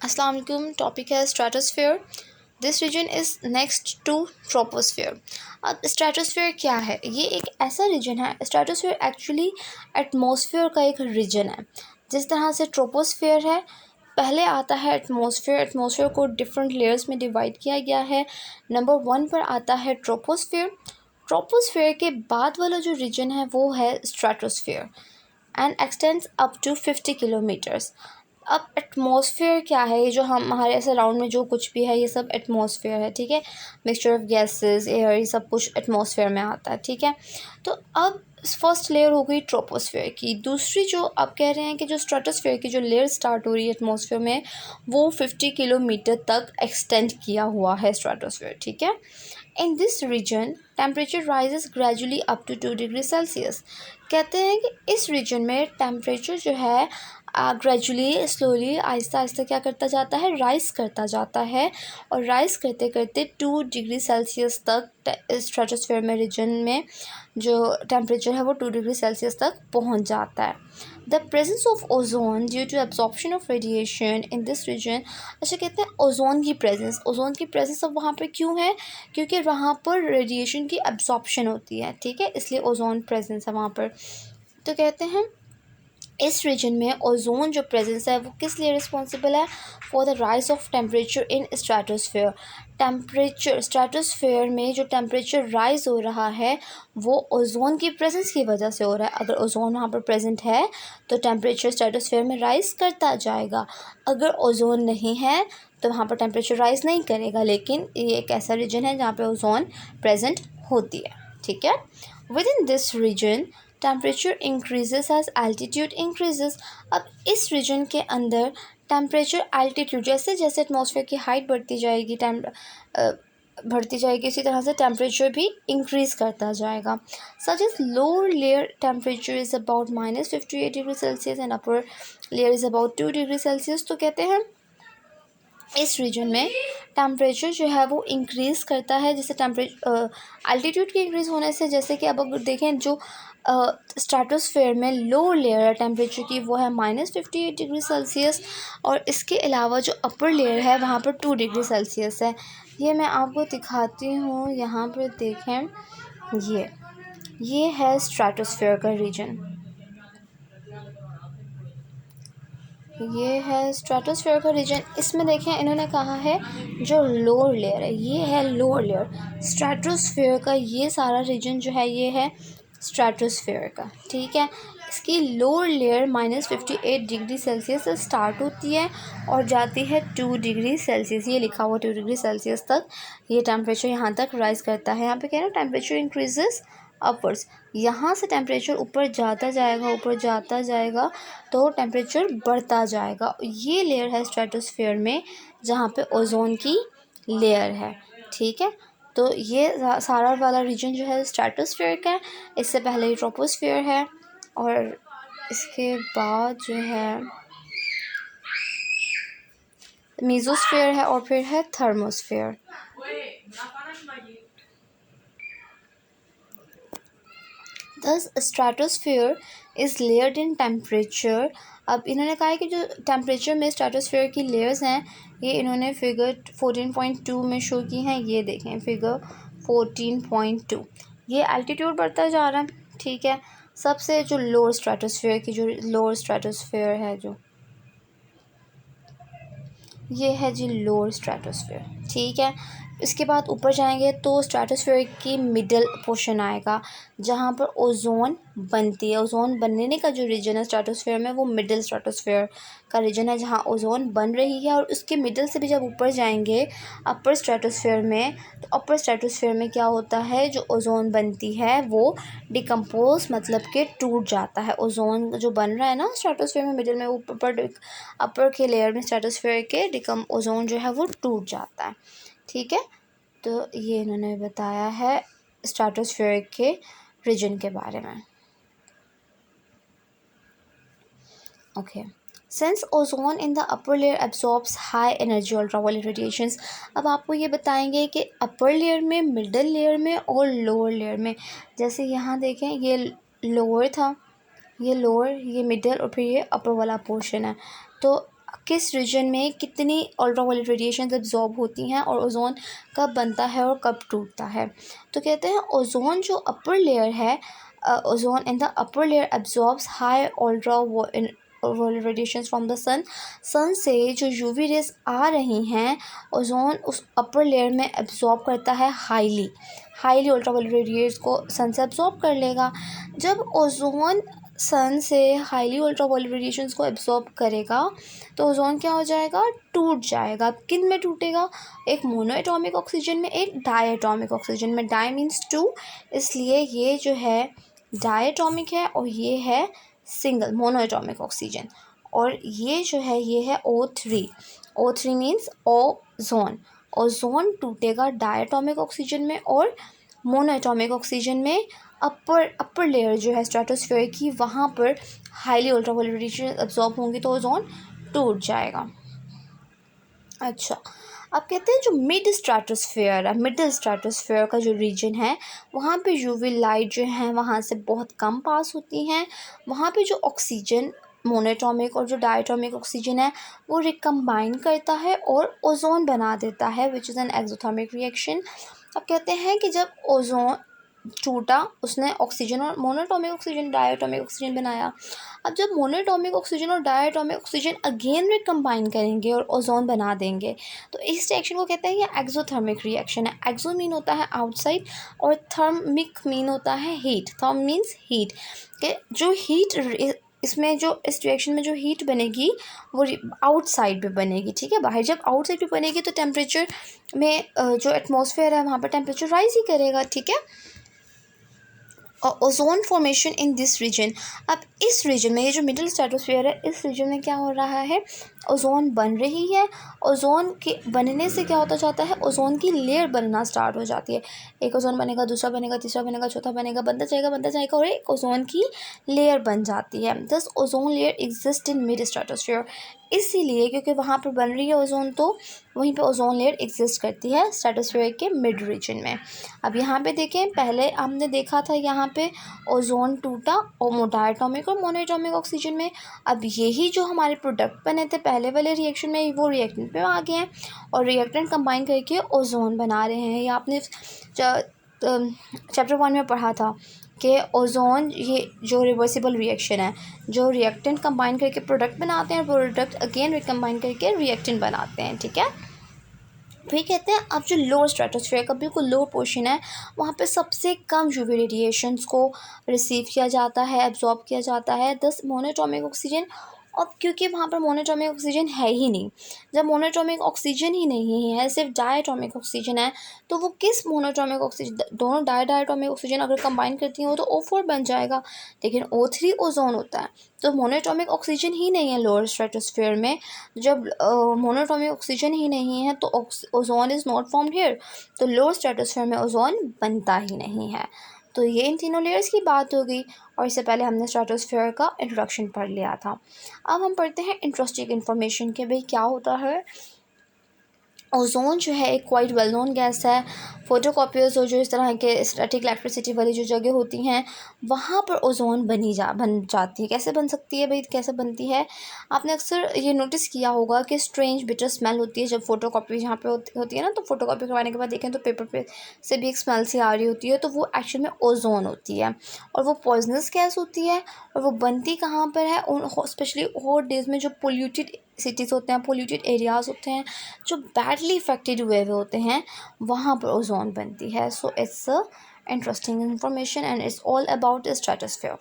अस्सलाम वालेकुम। टॉपिक है stratosphere. This region is next to troposphere. अब स्ट्रेटोस्फीयर क्या है? ये एक ऐसा रीजन है, स्ट्रेटोस्फीयर एक्चुअली एटमॉस्फेयर का एक रीजन है। जिस तरह से ट्रोपोस्फीयर है, पहले आता है एटमॉस्फेयर। एटमॉस्फेयर को डिफरेंट लेयर्स में डिवाइड किया गया है। नंबर 1 पर आता है ट्रोपोस्फीयर। ट्रोपोस्फीयर के बाद वाला जो रीजन है वो है stratosphere and extends up to 50 kilometres. अब एटमॉस्फेयर क्या है? ये जो हमारे सराउंड में जो कुछ भी है ये सब एटमॉस्फेयर है, ठीक है। मिक्सचर ऑफ गैसेस, एयर, ये सब कुछ एटमॉस्फेयर में आता है, ठीक है। तो अब फर्स्ट लेयर हो गई ट्रोपोस्फेयर की। दूसरी जो आप कह रहे हैं कि जो स्ट्रेटोस्फेयर की जो लेयर स्टार्ट हो रही है एटमॉस्फेयर में, वो 50 किलोमीटर तक एक्सटेंड किया हुआ है स्ट्रेटोस्फेयर, ठीक है। In this region temperature rises gradually up to 2 degree Celsius. कहते हैं कि इस रीजन में टेम्परेचर जो है ग्रेजुअली, स्लोली, आहिस्ता आहिस्ता क्या करता जाता है, राइज़ करता जाता है। और राइज़ करते करते 2 डिग्री सेल्सियस तक स्ट्रेटोस्फेयर में रीजन में जो टेम्परेचर है वो 2 डिग्री सेल्सियस तक पहुंच जाता है। The presence of ozone due to absorption of radiation in this region. अच्छा, कहते हैं ओजोन की प्रेजेंस अब वहाँ पर क्यों है? क्योंकि वहाँ पर रेडिएशन की एब्जॉर्प्शन होती है, ठीक है, इसलिए ओजोन प्रेजेंस है वहाँ पर। तो कहते हैं इस रीजन में ओजोन जो प्रेजेंस है वो किस लिए रिस्पॉन्सिबल है? For the rise of temperature in stratosphere. Temperature stratosphere में जो टेम्परेचर राइज हो रहा है वो ओजोन की प्रेजेंस की वजह से हो रहा है। अगर ओजोन वहाँ पर प्रेजेंट है तो टेम्परेचर स्ट्रेटोस्फेयर में राइज करता जाएगा। अगर ओजोन नहीं है तो वहाँ पर टेम्परेचर राइज नहीं करेगा। लेकिन ये एक ऐसा रीजन है जहाँ पे ओजोन प्रेजेंट होती है, ठीक है। Within this region temperature increases as altitude increases. अब इस रीजन के अंदर टेम्परेचर एल्टीट्यूड, जैसे जैसे एटमॉस्फेयर की हाइट बढ़ती जाएगी, इसी तरह से टेम्परेचर भी इंक्रीज़ करता जाएगा। Such as lower layer temperature is about -58 degree Celsius and upper layer is about 2 degree Celsius. तो कहते हैं इस रीजन में टेम्परेचर जो है वो इंक्रीज़ करता है, जैसे एल्टीट्यूड के इंक्रीज़ होने से, जैसे कि अब अगर देखें जो स्ट्रेटोस्फेयर में लोअर लेयर है टेम्परेचर की वो है -58 डिग्री सेल्सियस, और इसके अलावा जो अपर लेयर है वहाँ पर 2 डिग्री सेल्सियस है। ये मैं आपको दिखाती हूँ, यहाँ पर देखें, ये है स्ट्रेटोस्फेयर का रीजन, ये है स्ट्रेटोस्फेयर का रीजन। इसमें देखें इन्होंने कहा है जो लोअर लेयर है, ये है लोअर लेयर स्ट्रेटोस्फेयर का। ये सारा रीजन जो है ये है स्ट्रेटोस्फेयर का, ठीक है। इसकी लोअर लेयर -58 डिग्री सेल्सियस से स्टार्ट होती है और जाती है 2 डिग्री सेल्सियस, ये लिखा हुआ 2 डिग्री सेल्सियस तक ये टेम्परेचर यहाँ तक राइज करता है। यहाँ पे कह रहे हैं टेम्परेचर इंक्रीजेस अपवर्ड्स। यहाँ से टेम्परेचर ऊपर जाता जाएगा तो टेम्परेचर बढ़ता जाएगा। ये लेयर है स्ट्रेटोस्फेयर में जहाँ पे ओजोन की लेयर है, ठीक है। तो ये सारा वाला रीजन जो है स्ट्रेटोस्फेयर का है। इससे पहले ही ट्रोपोस्फेयर है और इसके बाद जो है मीजोस्फेयर है और फिर है thermosphere. Thus stratosphere is layered in temperature। अब इन्होंने कहा है कि जो टेम्परेचर में स्ट्रेटोस्फेयर की लेयर्स हैं ये इन्होंने फिगर 14.2 में शो की हैं। ये देखें फिगर 14.2, ये एल्टीट्यूड बढ़ता जा रहा है, ठीक है। सबसे जो लोअर स्ट्रेटोस्फेयर की जो लोअर स्ट्रेटोस्फेयर है जो ये है जी लोअर स्ट्रेटोस्फेयर, ठीक है। इसके बाद ऊपर जाएंगे तो स्ट्रेटोस्फेयर की मिडल पोर्शन आएगा जहाँ पर ओजोन बनती है। ओजोन बनने का जो रीजन है स्ट्रेटोस्फेयर में वो मिडल स्ट्रेटोस्फेयर का रीजन है जहाँ ओजोन बन रही है। और उसके मिडल से भी जब ऊपर जाएंगे अपर स्ट्रेटोस्फेयर में, तो अपर स्ट्रेटोस्फेयर में क्या होता है, जो ओजोन बनती है वो डिकम्पोज मतलब कि टूट जाता है। ओजोन जो बन रहा है ना स्ट्रेटोस्फेयर में मिडल में, वो अपर के लेयर में स्ट्रेटोस्फेयर के ओजोन जो है वो टूट जाता है, ठीक है। तो ये इन्होंने बताया है स्ट्रेटोस्फेयर के रीजन के बारे में। Okay, since ozone in the upper layer absorbs high energy ultraviolet radiations. अब आपको ये बताएंगे कि अपर लेयर में, मिडल लेयर में और लोअर लेयर में। जैसे यहाँ देखें ये लोअर था, ये लोअर, ये मिडल और फिर ये अपर वाला पोर्शन है। तो किस रीजन में कितनी अल्ट्रावायलेट रेडिएशन एब्जॉर्ब होती हैं और ओजोन कब बनता है और कब टूटता है। तो कहते हैं ओजोन जो अपर लेयर है, ozone in the upper layer absorbs high ultraviolet radiations from the sun से जो यूवी रेज आ रही हैं ओजोन उस अपर लेयर में एब्जॉर्ब करता है हाईली अल्ट्रावायलेट रेडिएट्स को सन से एब्जॉर्ब कर लेगा। जब ओजोन सन से हाईली अल्ट्रावायलेट रेडिएशंस को एब्जॉर्ब करेगा तो ओजोन क्या हो जाएगा, टूट जाएगा। किन में टूटेगा, एक मोनोएटॉमिक ऑक्सीजन में, एक डायएटॉमिक ऑक्सीजन में। डाई मीन्स टू, इसलिए ये जो है डायएटॉमिक है और ये है सिंगल मोनोएटॉमिक ऑक्सीजन। और ये जो है ये है O3 मीन्स ओजोन। ओजोन टूटेगा डायएटॉमिक ऑक्सीजन में और मोनोएटॉमिक ऑक्सीजन में। अपर लेयर जो है स्ट्रेटोस्फीयर की, वहाँ पर हाईली अल्ट्रावायलेट रेडिएशन एब्जॉर्ब होंगी तो ओजोन टूट जाएगा। अच्छा, अब कहते हैं जो मिडिल स्ट्रेटोस्फीयर का जो रीजन है वहाँ पे यूवी लाइट जो है वहाँ से बहुत कम पास होती हैं। वहाँ पे जो ऑक्सीजन मोनोएटॉमिक और जो डायटॉमिक ऑक्सीजन है वो रिकम्बाइन करता है और ओजोन बना देता है, which is an exothermic reaction. अब कहते हैं कि जब ओजोन टूटा उसने ऑक्सीजन और मोनोएटॉमिक ऑक्सीजन डायटॉमिक ऑक्सीजन बनाया। अब जब मोनोएटॉमिक ऑक्सीजन और डायटॉमिक ऑक्सीजन अगेन रिकम्बाइन करेंगे और ओजोन बना देंगे तो इस रिएक्शन को कहते हैं ये एक्सोथर्मिक रिएक्शन है। एक्सो मीन होता है आउटसाइड और थर्मिक मीन होता है हीट। थर्म मीन्स हीट, कि जो हीट इसमें जो इस रिएक्शन में जो हीट बनेगी वो आउटसाइड पे बनेगी, ठीक है। बाहर जब आउटसाइड पे बनेगी तो टेम्परेचर में जो एटमॉस्फेयर है वहाँ पर टेम्परेचर राइज ही करेगा, ठीक है। Ozone formation in this region, अब इस रीजन में ये जो मिडिल स्ट्रेटोस्फीयर है इस रीजन में क्या हो रहा है, ओजोन बन रही है। ओजोन के बनने से क्या होता जाता है, ओजोन की लेयर बनना स्टार्ट हो जाती है। एक ओजोन बनेगा, दूसरा बनेगा, तीसरा बनेगा, चौथा बनेगा, बनता जाएगा और एक ओजोन की लेयर बन जाती है। दस ozone layer exist in mid stratosphere, इसीलिए क्योंकि वहाँ पर बन रही है ओजोन तो वहीं पे ओजोन लेयर एग्जिस्ट करती है स्ट्रेटोस्फीयर के मिड रीजन में। अब यहाँ पे देखें, पहले हमने देखा था यहाँ पे ओजोन टूटा और डायटॉमिक और मोनोएटॉमिक ऑक्सीजन में। अब यही जो हमारे प्रोडक्ट बने थे पहले वाले रिएक्शन में वो रिएक्टेंट पे आ गए हैं और रिएक्टेंट कंबाइन करके ओजोन बना रहे हैं। ये आपने चैप्टर 1 में पढ़ा था कि ओजोन ये जो रिवर्सिबल रिएक्शन है, जो रिएक्टेंट कंबाइन करके प्रोडक्ट बनाते हैं, प्रोडक्ट अगेन रिकम्बाइन करके रिएक्टेंट बनाते हैं, ठीक है। फिर कहते हैं अब जो लोअर स्ट्रेटोस्फीयर का बिल्कुल लो पोर्शन है वहाँ पे सबसे कम यूवी रेडिएशंस को रिसीव किया जाता है, एब्जॉर्ब किया जाता है। 10 मोनोएटॉमिक ऑक्सीजन, और क्योंकि वहाँ पर मोनोएटॉमिक ऑक्सीजन है ही नहीं, जब मोनोएटॉमिक ऑक्सीजन ही नहीं है सिर्फ डायटॉमिक ऑक्सीजन है तो वो किस मोनोएटॉमिक ऑक्सीजन, दोनों डायटॉमिक ऑक्सीजन अगर कंबाइन करती हैं तो O4 बन जाएगा, लेकिन O3 ओजोन होता है। तो मोनोएटॉमिक ऑक्सीजन ही नहीं है लोअर स्ट्रेटोस्फीयर में। जब मोनोएटॉमिक ऑक्सीजन ही नहीं है तो ozone is not formed here, तो लोअर स्ट्रेटोस्फीयर में ओजोन बनता ही नहीं है। तो ये इन तीनों लेयर्स की बात हो गई और इससे पहले हमने स्ट्रेटोस्फीयर का इंट्रोडक्शन पढ़ लिया था। अब हम पढ़ते हैं इंटरेस्टिंग इन्फॉर्मेशन कि भाई क्या होता है। ओजोन जो है एक क्वाइट वेल नोन गैस है। फोटोकॉपियर्स और जो इस तरह के स्टैटिक इलेक्ट्रिसिटी वाली जो जगह होती हैं वहाँ पर ओजोन बन जाती है। कैसे बन सकती है भाई, कैसे बनती है, आपने अक्सर ये नोटिस किया होगा कि स्ट्रेंज बिटर स्मेल होती है जब फोटोकॉपी यहाँ पे होती है ना, तो फोटोकॉपी करवाने के बाद देखें तो पेपर पे से भी एक स्मेल सी आ रही होती है, तो वो एक्चुअल में ओजोन होती है और वो पॉइजनस गैस होती है। और वो बनती कहाँ पर है, उन स्पेशली हॉट डेज़ में जो पोल्यूटेड सिटीज़ होते हैं, पोल्यूटेड एरियाज़ होते हैं, जो बैडली इफेक्टेड हुए होते हैं, वहाँ पर ओजोन बनती है। So it's interesting information and it's all about the stratosphere.